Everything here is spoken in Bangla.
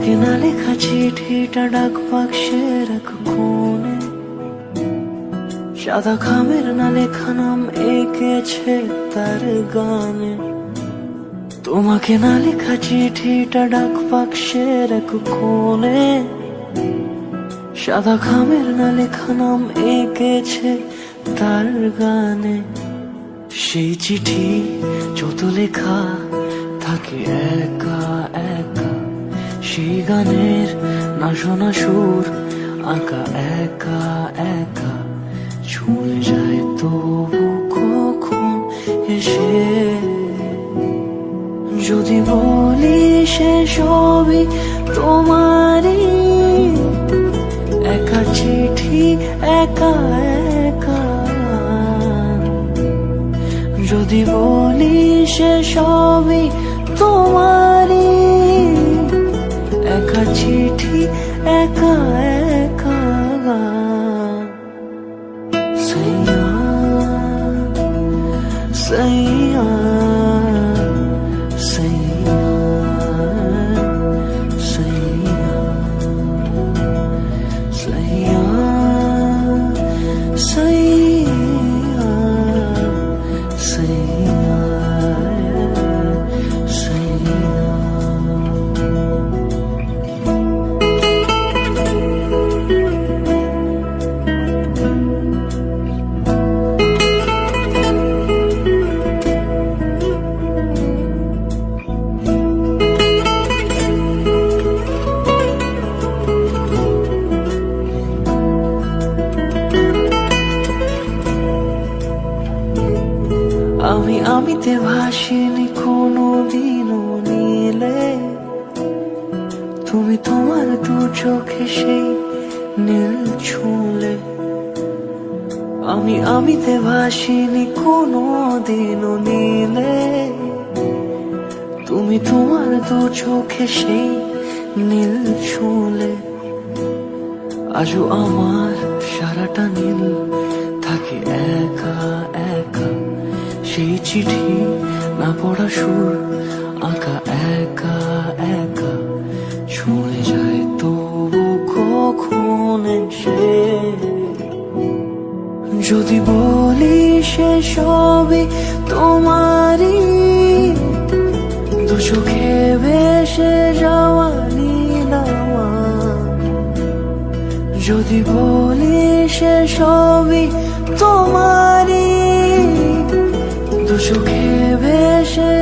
তোমাকে না লেখা চিঠিটা ডাক বাক্সের এক কোণে, সাদা খামের না লেখা নাম এঁকেছে তার গানে। তোমাকে না লেখা চিঠিটা ডাক বাক্সের এক কোণে, সাদা খামের না লেখা নাম এঁকেছে তার গানে। সেই চিঠি যত লেখা থাকে একা একা, সেই গানের না শোনা সুর আঁকা একা একা, ছুঁয়ে যায় তবু কখন এসে। যদি বলি সে সবই তোমারই, একা চিঠি একা একা। যদি বলি সে সবই তোমারই, একা চিঠি একা একা। সাইয়া সাইয়া সাইয়া সাইয়া সাইয়া সাইয়া সাইয়া সাইয়া। আমিতে ভাসিনি কোনো দিনও নীলে, তুমি তোমার দু চোখে সেই নীল ছুঁলে। আমিতে ভাসিনি কোনো দিনও নীলে, তুমি তোমার দু চোখে সেই নীল ছুঁলে। আজও আমার সারাটা নীল থাকে একা একা, সেই চিঠি না পড়া সুর আঁকা একা একা, ছুঁয়ে যায় তবু কখন এসে। যদি বলি সে সবই তোমারই, দু চোখে ভেসে যাওয়া নীলামা। যদি বলি সে সবই তোমারই, দু চোখে ভেসে